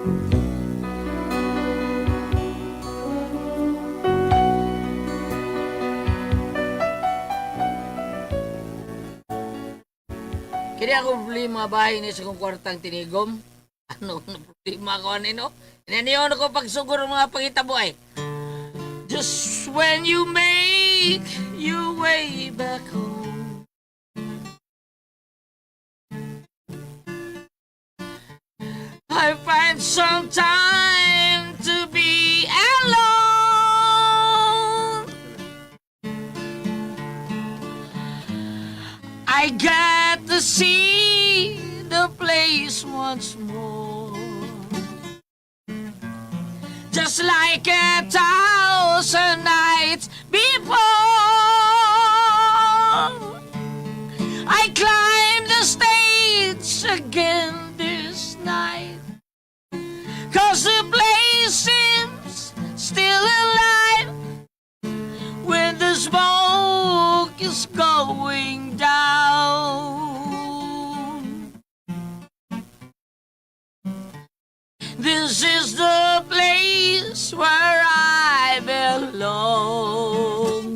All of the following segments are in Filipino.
Kini ako problema bahay ni sa kong kwartang tinigom. Ano problema ko anino? Inaniyon ako pagsugod ng mga pangitabo ay. Just when you make your way back home, I find some time to be alone. I got to see the place once more, just like 1,000 nights before. I climb the stage again this night, 'cause the place seems still alive when the smoke is going down. This is the place where I belong.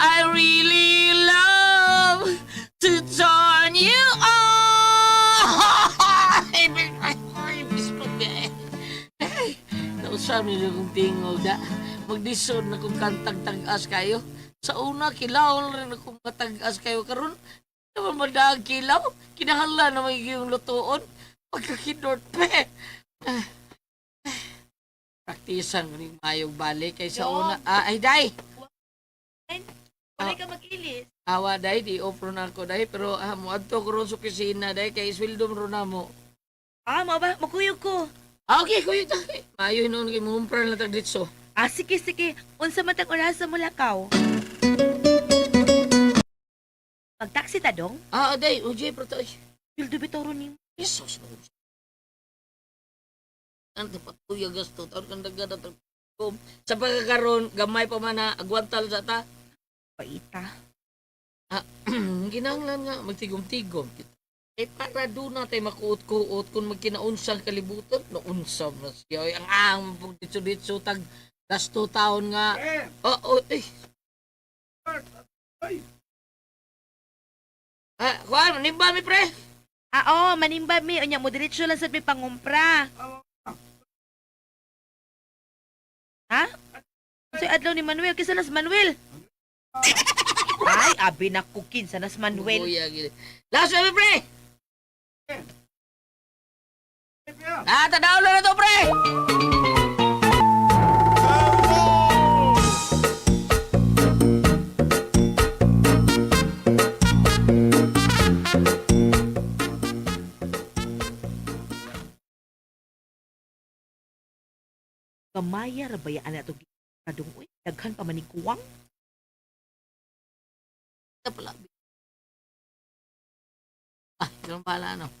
I really love to turn you on. Nausami na kong tingog da. Magdison na kong kantang tag-as kayo. Sa una, kilaw rin akong matag-as kayo. Karon naman madaang kilaw. Kinahala na magiging lutoon. Pagkakidort pa eh. Praktisan ko rin mayong balik kay sa una. Ay, day! Wala ka mag-ilis. Awa, day, di offer na ako, day. Pero muadto ko rin sa kusina, day. Kay sweldo mo rin na mo. Mo ba? Magkuyog ko. Okay, kuya, day. Mayo noon kay mumpra na tag ditso. Sige, sige. Unsa man tang orasa mo lakaw? Mag-taxi ta dong? Day, ujay, proto. Pildo bitoro ni mo. Jesus, no. Ang tapatuya gasto, taon kang dagada sa pagkakaroon, gamay pa man na agwantal sa ta. Paita. Ginanglan nga, magtigom-tigom. Para doon natin makuot-kuot kung magkinaunsang kalibutan, naunsam na siya. Ang pag ditso-ditso, tag gasto taon nga. Kuhan, manimba mi, pre? Manimba mi. Unya mo, diretso lang sa may pangumpra. Ha? So, adlaw ni Manuel. Kisa nas Manuel? Ay, abi na kukin sa nas Manuel. Last mi, pre? Tadaw lang na to, pre! Kamaya rabayaan na ito kadung uy. Daghan pa manikuwang. Ito pala. Ganun pala, ano?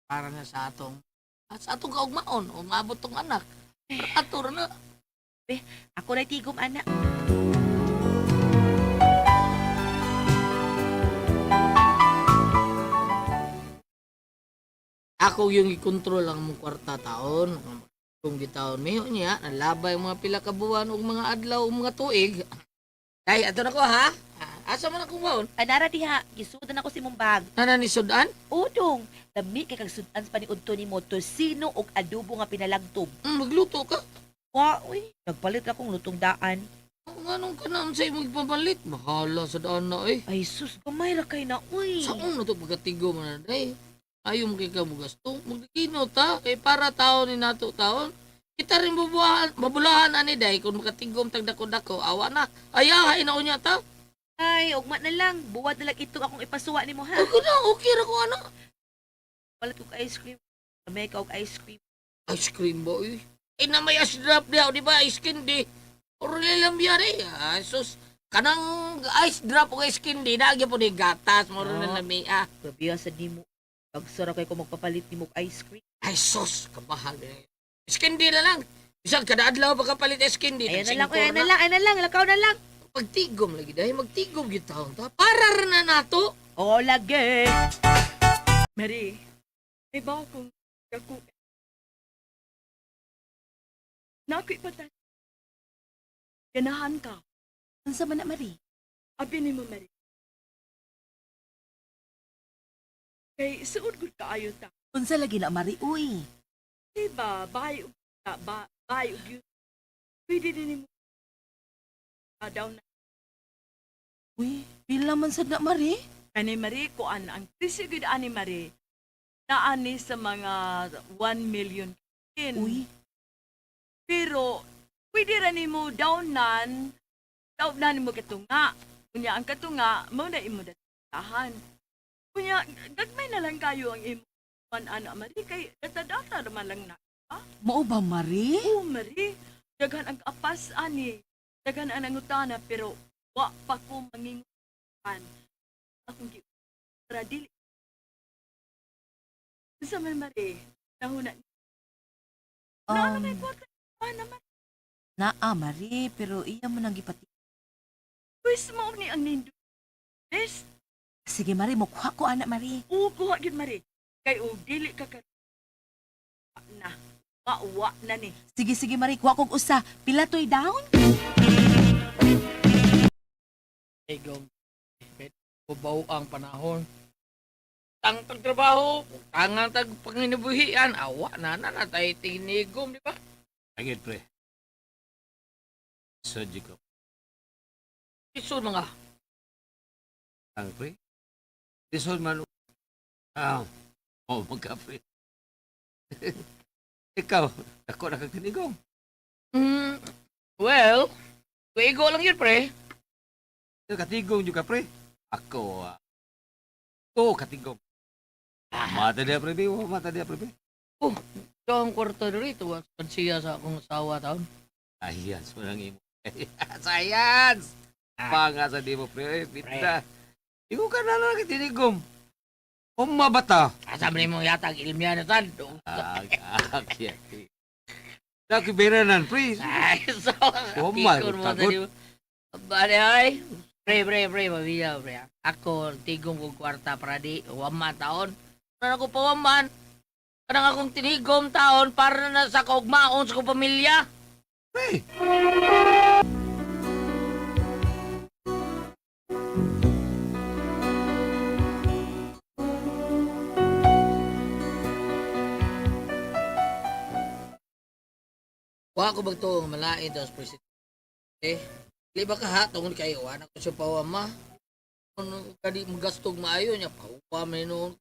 Para na sa atong kaugmaon, umabot tong anak. Atur na. Ako na tigom anak. Ako yung ikontrol ang mong kwarta taon. Kung gitaon mayo niya, nalabay ang mga pila ka buwan o mga adlaw o mga tuig. Ay, ato na ko ha? Asa man akong baon? Anara diha, gisudan ako si mong bag. Nana ni Sudan? Udong, dami kay kag sudan pa ni udto ni mo tosino og adobo nga pinalagtob. Magluto ka? Uy, nagpalit akong lutong daan. Anong ka na sa imong ipapalit? Mahala sa daan na eh. Ay sus, gamay ra kay na uy. Saan na ito pagkatigo mo na day? Ayaw mo kay ka mo gasto. Magkikino ta. Kay para taon ni nato taon. Kita rin babulahan ani day. Kung makatigom tag dako-dako, awa na. Ayaw, hainaon niya ta. Ay, ugma na lang. Buwad na lang ito akong ipasuwa ni mo ha. Ako na, okay ra ko ano. Palit ko ice cream. Kamay ka og ice cream. Ice cream ba eh? Na may ice drop daw, di ba? Ice candy. Orle lang biya eh. Sus, kanang ice drop o ice candy, nagya po ni gatas. Moro na lami Grabe sa di mo. Pagsara kay ko magpapalit ni mo og ice cream. Ay sus, kabahal eh. Ice candy na lang. Isang kada adlaw pagkapalit ice candy. Ayan na lang, lakaw na lang. Pagtigom lagi dahil magtigom gitawon ta. Para na nato. O, lagi. Mary, may ba akong ako? Nako'y patay. Ganahan ka. Unsa man na, Marie? Abi ni mo, Mary. Kay suod gud kaayo ta. Unsa lagi na, Marie? Uy. Diba, bahay ug bahay ug yun. Pwede din mo. Daw na. Uy, pila man sad na, Marie? Ani Marie, kuan ang presyo gud ani Marie. Naani sa mga 1 million. Uy, Pero, pwede ra nimo downan mo katunga. Kunya ang katunga, mo na imo datahan. Kunya, gagmay na lang kayo ang imo ana Marie, kay data-data naman lang na. mao ba, Marie? Oo, Marie, daghan ang apas ani. Daghan ang nangutana, pero wa pa ko mangingutan. Akong para dili. Sa man Marie, nahuna. May kwarta naman. Naa, Marie, pero iya mo nang gipati. Pwes mo ni ang nindo. Yes, Sige, Marie, mukha ko, anak, Marie. oo, kuha gid Marie. Kay og dili ka na. Wa na ni. Sige, sige, Marie, kuha kong usa. Pila to'y down? Tinigom. Kubaw ang panahon. Tang pagtrabaho, tangang tag panginabuhian, awa na tayo tinigom, di ba? Agad, pre. Sadya ko. Iso na nga. Ang pre. Disol man. Magka, pre. Ikaw, ako nakakinigong. Well, kuigo lang yun, pre. Katigong juga, pre. Ako, katigong. Mata dia, pre. Mata dia, pre. Ito ang kwarto rito, ang pansiya sa akong asawa taon. Science mo lang imo. Science! Panga sa di mo, pre. Pinta. Ikaw ka na lang kitinigom. Umabata. Asa mo mo yata ang ilmiya na tan. Kaya. Nakibiranan, pre. Ay, so, Oh my, tikon mo takot. sa bale, ay. Pre, mabiya, pre. Ako, tigong kong kwarta para di, waman taon. Ano ako pa waman? Kanang akong tinigom taon para na sa kaugmaon sa kong pamilya. Pre. Wa ko bagto ang malain dos presidente. Liba ka ha tungod kayo wa na ko sa pawama. Ano kadi magastog maayo niya pa may no.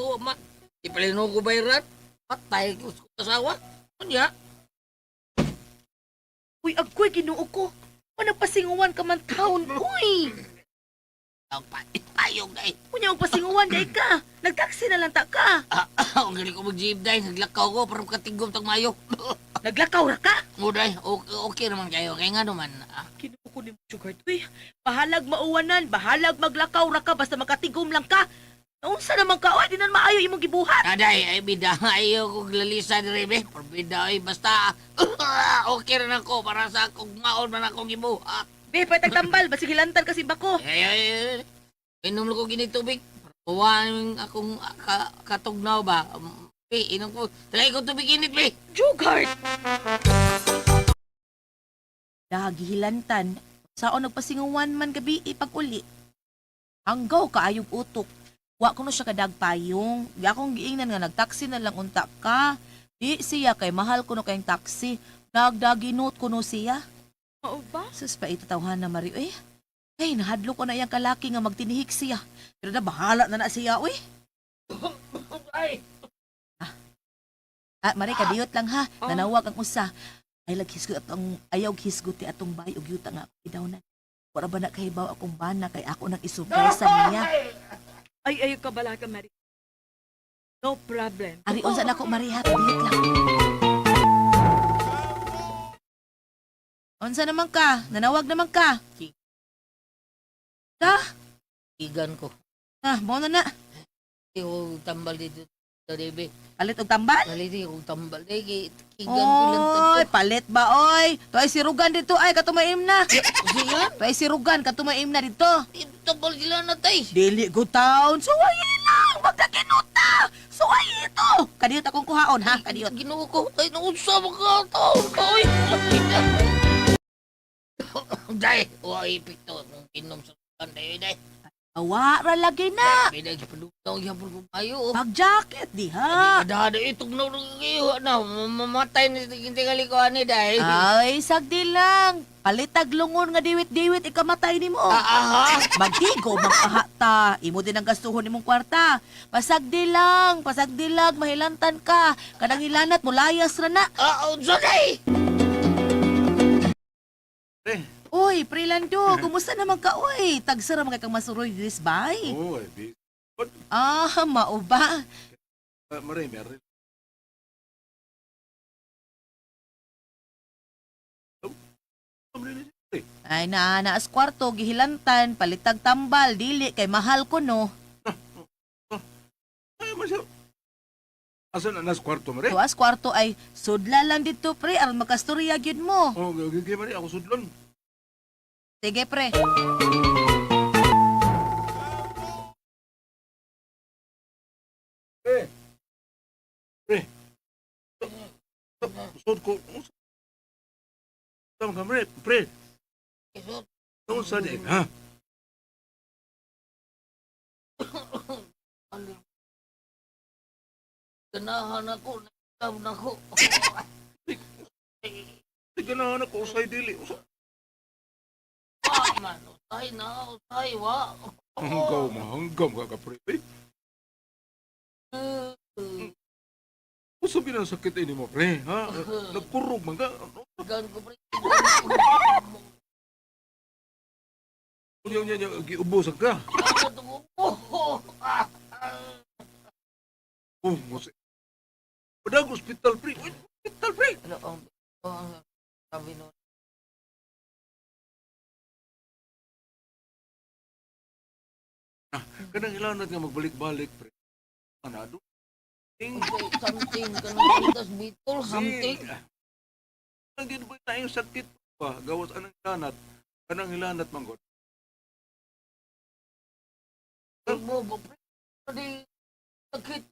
O ma ipalino ko bayrat. Patay ko sa asawa. Kunya. Uy, agkoy ginoo ko. O nagpasinguan ka man taon. Uy, Ang payong dai. kunya og pasinguan day ka. Nagtaksi na lang ta ka. Ang galing ko mag-jeep dai naglakaw ko para makatigom tag mayo. Naglakaw ra ka. Uday, okay naman kayo. Kaya nga naman. Ginoo ko ni Sugar. Uy, bahalag mauwanan, bahalag maglakaw ra ka basta makatigom lang ka. Naunsa naman ka? Uy, di na maayo imong gibuhat. Aday, ay bida. Ayaw ko lalisa ni Rebe. Parbida ay basta. Okay rin ako para sa akong maon man akong ibuhat. Be, patagtambal, basi gilantan kasi bako. Ay. Inom lang ko ginig tubig. Huwag akong katugnaw ba? Inom ko. Try ko tubig init, be. Sugar! Dagihilantan. Saan nagpasinguan man gabi ipag-uli. Hanggaw kaayog utok. Wa ko no siya kadagpayong. Di akong giingnan nga nagtaksi na lang unta ka. Di siya kay mahal ko no kayong taksi. Nagdaginot ko no siya. Oo ba? Sus pa itatawhan na Mario eh. Ay, nahadlo ko na iyang kalaki nga magtinihik siya. Pero na bahala na siya, uy. Ay. Mari, kadiyot lang ha. Oh. Nanawag ang usa. Ay, hisgot atong, ayaw hisgot ti atong bay og yuta nga idaw na. Wala ba na kahibaw akong bana kay ako nang isurpresa niya. Ay, ayaw ka bala ka, Marie. No problem. Ari, unsa na ko, Mari, ha? Kadiyot lang. Unsa naman ka? Nanawag naman ka? Ka? Igan ko. Mo na na. Yung tambal dito Ito, Debe. Palit og tambal? Maliti kong tambal. Dahil kigan ko lang Oy, tanto. palit ba oy? To ay sirugan dito ay katumaim na. Sige, To ay sirugan katumaim na dito. ito tambal sila na tay. Dili go town. Suwayi lang, magkakinuta. Suwayi ito. Kadiyot akong kuhaon ha, kadiyot. Ginoo ko. Ay, naunsa mo ka taon ka. Uy, Day, huwag ipik to. Nung inom sa kanday, day. Awa ra lagi na. May nagpalutaw yung hapon kumayo. Pag jacket di ha. Kadada itong narugayo na. Mamatay na hindi kalikuan ni day. Ay, sagdi lang. Palitag lungon nga diwit-diwit ikamatay nimo. Aha. Magtigo magkahata. Imo din ang gastuhon nimong kwarta. Pasagdi lang, mahilantan ka. Kadang hilanat mo layas ra na. Unsa day? Uy, Prilando, kumusta naman ka, uy? Tagsara mga kang masuroy this bay. Oo, ay, di. Ah, mao ba? Maray, meron. Ay, naas kwarto, gihilantan, palitag tambal, dili, kay mahal ko, no? Ay, masya. Asan na nas kwarto, Maray? Tuas kwarto ay, sudla lang dito, pre, aron makastorya gyud mo. Oo, gagigay, Maray. Ako sudlon. Sige, pre. Sud ko. Tama ka, Maray. Pre, noon sa din, ha? Ganahan ako. Nagtaon ako. Di ganahan ako, usay dili. Man, usay na. Usay, wa. Hanggam ka ka, pre. Kung sabi na sakit ini mo, pre, ha? Nagkurog man ka. Gan ko pre. Kung yan, giubusan ka. Oh, musi. Padag hospital, pre. Uy, hospital, pre. Ano ang sabi nun? Kanang ilanat nga magbalik-balik, pre. Anado? Something ka nang itas bitol. Something. Ang din ba tayong sakit pa? Gawas anang ilanat. Kanang ilanat, manggod. Mo ba pre? Pwede sakit.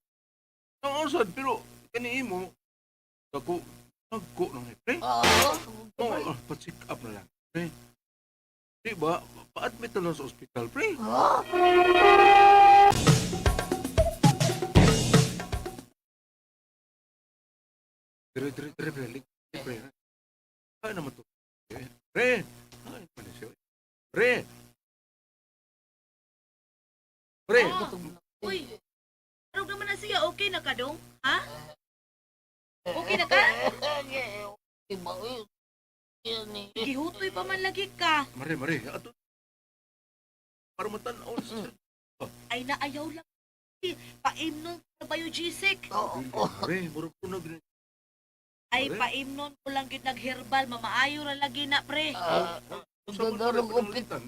Ang asad, pero kani mo, ako, nagko nang pre. Oo, pa-check up na lang, pre. Di ba, pa-admit na lang sa ospital, pre. Dire, pre, lig, pre. Ay naman to. Pre, ay naman siya. Pre! Pre! Uy, ano naman na siya? Okay na ka, dong? Ha? Okay na ka? Iba, yan eh. Gihutoy pa man lagi ka. Mare, ato. Para matanaw sa Ay, naayaw lang. Paimnon ko ba yung G-Sick? Mare, mura po na ganyan. Ay, Pare? paimnon ko lang yun nag-herbal. Mamaayo ra lagi na, pre. Gadarong ospital.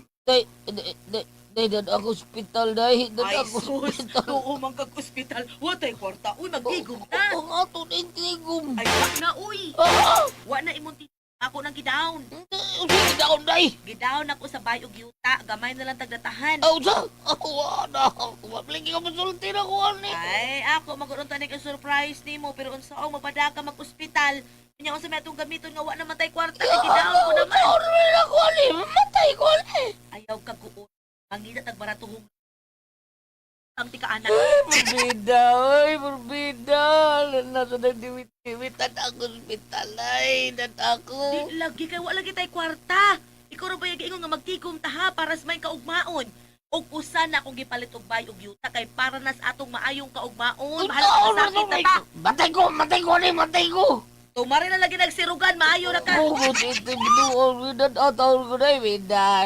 Day, dad ako hospital, day. Dad Ay, ako sus. hospital. Oo, kwarta. Watay kwarta. Uy, magigom na. Ang ato na intigom. Ay, wak na, uy. Ah! Wa na imong ako nang gidown. Sige, daon, day. Gidown ako sa bayog yuta. Gamay na lang tagdatahan. Aw, sa? Wala. Mapligi ka masulti na ko, ani. Ay, ako magkaroon tanig ang surprise nimo pero unsa og mabadaka mag-ospital. Kanya unsa may atong gamiton nga wa na matay kwarta kay gidown ko naman. Daon rin ako, ani. Mamatay ko, ani. Ayaw kag kuon. Mangita tag baratuhong ang tika anak. Berbeda, oy, berbeda. Nasa nagdiwit-diwit at ako hospital, ay, dat ako. Di lagi kay wa lagi tay kwarta. Ikaw ra ba ingon nga magtigom ta ha para sa may kaugmaon. Og usa na akong gipalit og bayog yuta kay para nas atong maayong kaugmaon. Mahal ka sa sakit na ta. Matay ko, ani, matay ko. Tumari na lagi nagsirugan, maayo na ka. Bugot ito, binuol, bidat, ataw ko na, bida.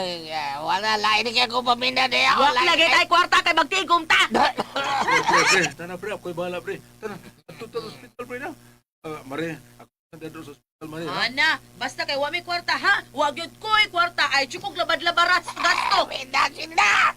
Wala, lain kaya ko paminda na ako. Wa lagi tay kwarta kay magtigom ta. Pre, tana pre, ako'y bahala pre. Tana, ato sa hospital pre na. Mare, ako na dito sa hospital, Mare. ha? Ana, basta kay wa may kwarta ha. Wa gyud ko'y kwarta ay chukog labad-labaras gasto. Bida, sinda.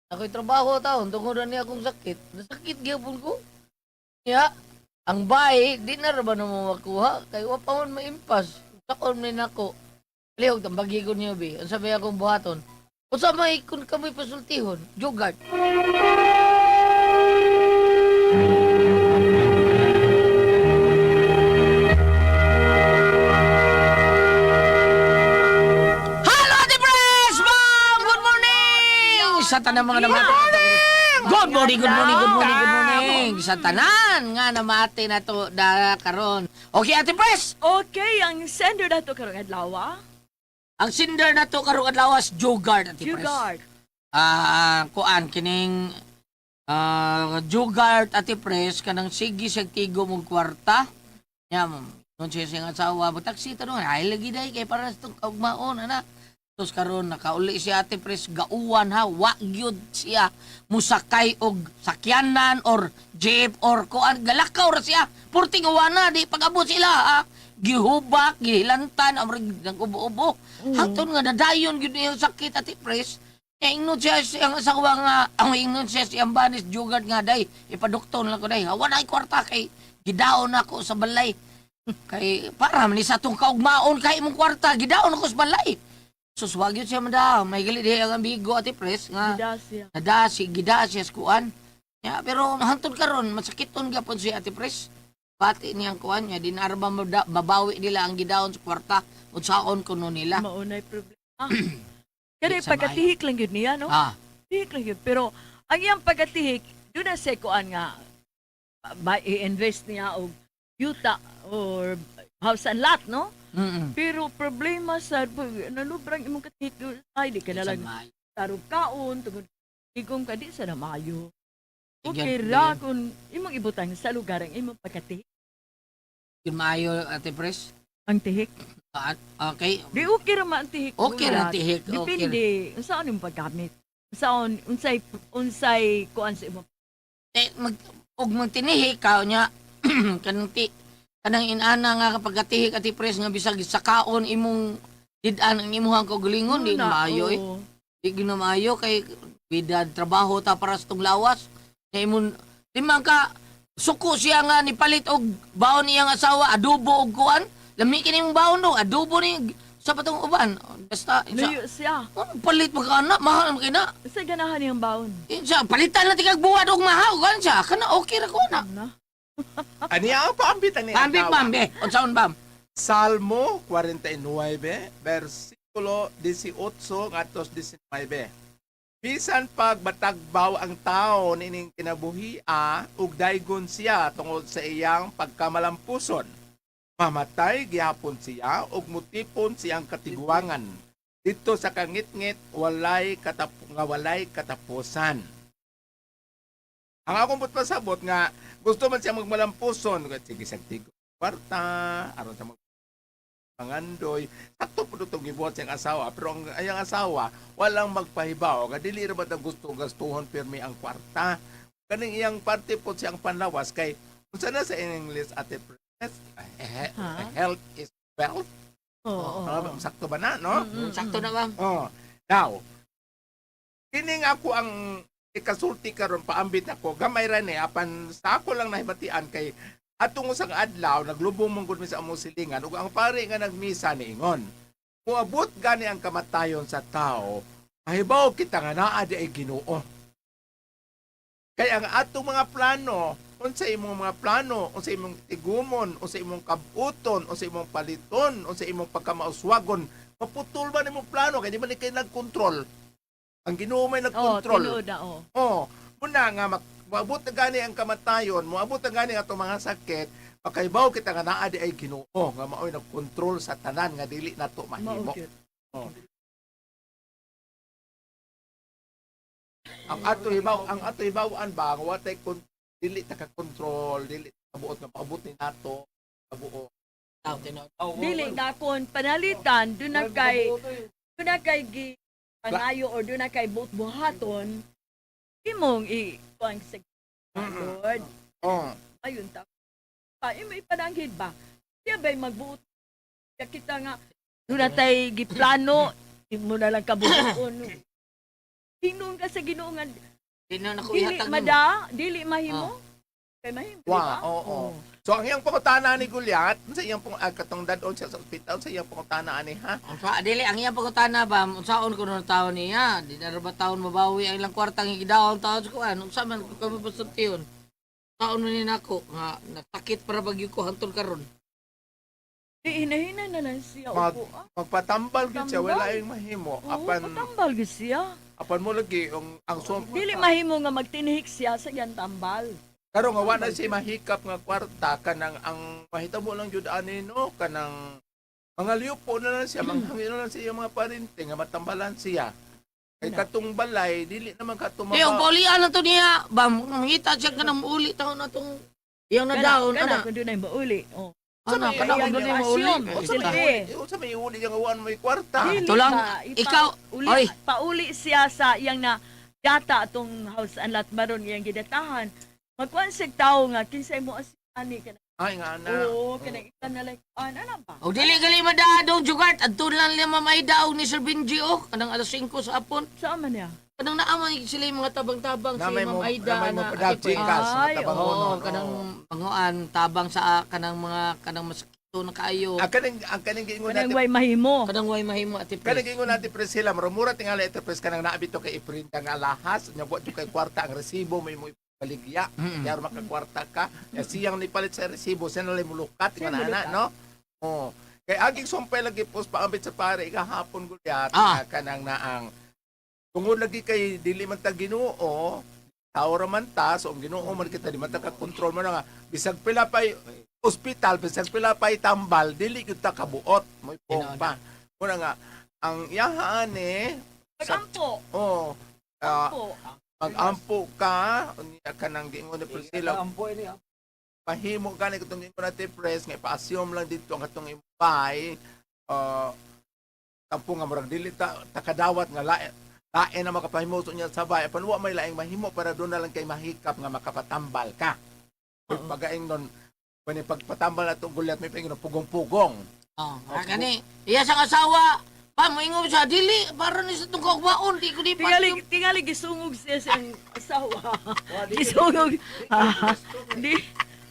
Ako'y trabaho taon, tungod na niya akong sakit. Nasakit gyapon ko. Ya, ang bahay, di na ra ba na mo makuha? Kay wa pa man maimpas. Sakon man nako. Lihog, tambagi ko niyo, bi. Ang sabi akong buhaton. Kung sa may, kung kami pasultihon, jugard. Hello, Ate Pres! Ma'am! Good morning! Sa tanang mga namati. Good morning, good morning, good morning, good morning. Sa tanan nga namati na to da karon. Okay, Ate Pres! Okay, ang sender na to karong adlaw. Ang sinder na to karong adlawas jugard, Ate Pres. Jugard. Kuan kining jugard, Ate Pres, kanang sige sa tigo mong kwarta. Nya nun siya siyang asawa mo taksi tanong ay lagi dai kay para sa kaugmaon ana. Tos karon nakauli si Ate Pres gauwan ha, wa gyud siya musakay og sakyanan or jeep or kuan galakaw ra siya. Purting uwana di pag-abot sila ha. Gihubak, gihilantan, amrig ng ubo-ubo. Hangtod nga nadayon gyud niya yung sakit, Ate Pres. Ingnon siya siyang asawa nga, ang ingnon siya siyang banis jugard nga day. Ipadukton lang ko day. Hawa na kwarta kay gidaon ako sa balay. Kay para man sa tong kaugmaon kay imong kwarta, gidaon ako sa balay. Suswag yun siya mada, may gali diha ang bigo, Ate Pres nga. Gidasya. Gida siya sa kuan. Ya, pero hangtod karon masakiton gyapon si Ate Pres. Pati niyang kuan niya dinarba mabawi nila ang gidaon sa kwarta unsaon kuno nila. Maunay problema. Kaya Sa pagkatihik lang yun niya, no? Ah, Tihik lang yun. Pero ang iyang pagkatihik, doon na sa kuan nga, i-invest niya o yuta or house and lot, no? Pero problema sa nalubrang imong katihik doon, ay di ka na lang Samay. tarog kaon, tungod igong ka di sa namayo. Okay Bigyan- ra kung imong ibutang sa lugar ang imong pagkatihik, Yun maayo, Ate Pres. ang tihik. Okay. Di okay ra man ang tihik. Okay ra ulat. tihik. Okay. Depende, unsaon imong paggamit. Unsaon, unsay kuan sa imong Og magtinihi ka nya kanang inana nga kapag atihik, Ati Pres, nga bisag sa kaon imong didan ang imuhang kaugalingon di na maayo eh. oo. Di gina maayo kay bidad trabaho ta para sa tong lawas. Kay imong di man ka suko siya nga nipalit og baon niyang asawa adobo og kuan. Lami kini imong baon do adobo ni sa patong uban. Basta Luyo siya. palit magkana mahal mo kina. Sa ganahan niyang baon. Insa palitan na tigag buwad og mahaw kan siya. Kana okay ra ko na. Na? Ani ang paambitan ni Pambit bam be. Unsaon bam? Salmo 49, versikulo 18 ngadtos 19. Bisan pag matagbaw ang tao nining kinabuhia ug daygon siya tungod sa iyang pagkamalampuson. Mamatay gihapon siya ug mutipon siyang katiguangan. Dito sa kangit-ngit walay katapusan. Ang akong pasabot nga gusto man siya magmalampuson, sige sagtig kwarta, aron sa mangandoy, sakto po itong gibuhat siyang asawa, pero ang ayang asawa, walang magpahibaw, kadili ra ba ang gusto gastuhon pirmi ang kwarta, kaning iyang parte po siyang panlawas, kay, kung sana sa English, Ate Pres, health is wealth, Oo. sakto ba na, no? Sakto na bam. Oh, now, kining ako ang ikasulti karon paambit ako, gamay ra ni, apan sa ako lang nahibatian kay, atong usang adlaw, naglubong mong gud mi sa among silingan, ug ang pare nga nagmisa niingon. Muabot gani ang kamatayon sa tao, mahibaw kita nga naa di ay Ginoo. Kaya ang atong mga plano, unsa imong mga plano, unsa imong tigumon, unsa imong kabuton, unsa imong paliton, unsa imong pagkamauswagon, maputol ba nimong plano kay di man ni kay nagkontrol. Ang Ginoo may Oo, nagkontrol. tinuod na, oo. Oh, muna nga moabot na gani ang kamatayon, moabot na gani ato mga sakit, makaibaw kita nga naa di ay Ginoo nga maoy nagkontrol sa tanan nga dili nato mahimo. Maugit. Oh. Ang ato hibawan ba nga watay dili ta ka control, dili ta buot nga paabot ni nato kabuo. Dili na kung panalitan, doon na kay gi panayo or doon na kay buhaton, imong kuang sa Lord. Oh. Ayun ta. Imo ipananghid ba? Siya ba'y magbuot? Kaya kita nga, doon na tayo giplano, imo na lang kabubuon. Hinong ka sa ginuungan. Di na ako Dili ihatag mo. mada, dili mahimo. Kay mahimo, di ba? Wa, oo. So ang iyang pangutana ni Goliath, sa iyang katong dadon siya sa ospital, sa iyang pangutana ani ha. Unsa dili ang iya pagutana ba unsaon ko no taon niya? Di na ba taon mabawi ang ilang kwartang igidawon taon ko ano unsa man ko mapasuntion. Taon ni nako nga natakit para bagyo ko hantol karon. Di hinahina na lang siya. Mag, Upo, magpatambal gid siya, Tambal? wala yung mahimo. Oo, Apan, patambal gid siya. apan mo lagi, ang sumpa. Dili mahimo nga magtinihik siya sa yan tambal. Karon nga wala siya mahikap nga kwarta kanang ang mahitabo lang jud ani no kanang mga liupo na lang siya manghangin na lang siya mga parente nga matambalan siya kay katong balay dili naman Di ang katumaba paulian na to niya. Ba mangita siya kanang uli taon na tong iyang nadaon Kana ana. kun dunay mauli. Oh. Ana may- kana iyang ko ni mauli. assume. Unsa may Silbi. uli unsa may uli nga uwan mo kwarta Dili ito lang, ba? ikaw, Uli, oy. pauli siya sa iyang na data atong house and lot maron iyang gidatahan. Magkuan sig tawo nga kinsay mo ani kana. ay nga na Oo, kanang isa na like ano ba? O dili gali madadong jugart adto lang lima may daog ni Sir Benji o kanang alas 5 sa hapon. Saan man niya? Kanang naaman sila yung mga tabang-tabang si na may mo Ma'am Aida na may mo na padagjikas Ay, matabang Oo, mo kanang panguan tabang sa kanang mga kanang masakito na kaayo. ang kaning giingon Kanang natin way mahimo. Kanang way mahimo ati kaning pres. giingon natin Priscilla mura tingala ito pres kanang naabito kay iprinta nga lahas nya buat kay kwarta ang resibo may mo baligya Mm-mm. yar makakwarta ka siyang nipalit sa resibo siya nalay mulukat Siya nga na mulukat. no oh kay aging sumpay lagi post paambit sa pare ikahapon Goliath Ah. kanang naang tungod lagi kay dili man ta Ginoo tao ra man ta so ang Ginoo man kita di man ta ka-control mo na nga bisag pila pay ospital bisag pila pay tambal dili gyud ta kabuot mo pompa muna nga ang yahaane Magampo. oh Ampo. mag-ampo ka unya ka nang giingon ni Priscilla Ampo ini. mahimo ka ni katong giingon natin press nga ipa-assume lang dito ang katong impay tampo nga murag dili ta takadawat nga lain na makapahimuso niya sa bay apan wa may laing mahimo para doon na lang kay mahikap nga makapatambal ka pagaing nun when pagpatambal na itong Goliath may pingin pugong-pugong Oh, kani iya sang asawa pa moingon siya dili para ni sa tungkog baon di ko di Tingali gisungog siya sa iyang asawa. Gisungog. Ha? Di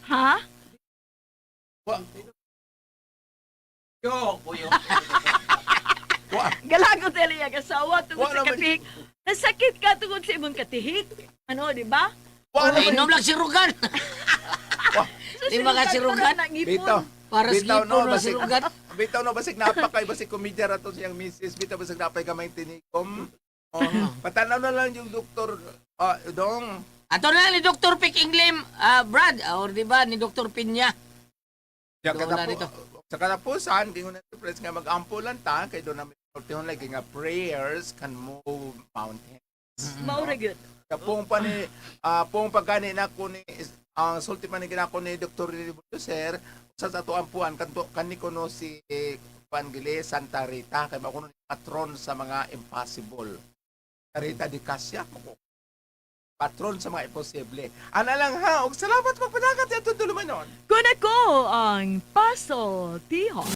ha? Yo, puyo. Galagot dili ang asawa tungod Wala sa man- katihik. Nasakit ka tungod sa imong katihik. Ano, di ba? Ay, inom lang sirugan. Di ba ka sirugan? bitaw Para sa Bitaw, no, ipon na basig- sirugan. bitaw no basig napakay basig komedya ra to siyang misis bitaw basig napay gamay tinikom patanaw na lang yung doktor dong Ato na ni Dr. Pick Inglim, Brad, or di ba ni Dr. Pinya. Sa Doon na dito. katapusan, gingon natin friends nga mag-ampo lang ta, kay doon namin ultihon lagi nga prayers can move mountains. Maura gyud. Kapong pa ni, pong pagkani na ko ni, ang sulti pa ni ginako ni Dr. Rilibuto Sir, sa ato ampuan, kani ko no si Pangile Santa Rita, kay makuno ni patron sa mga impossible. Rita di Cassia, patron sa mga imposible. Ana lang ha, og salamat magpadagat sa tulo man nun. Kun ako ang Paso Tihon.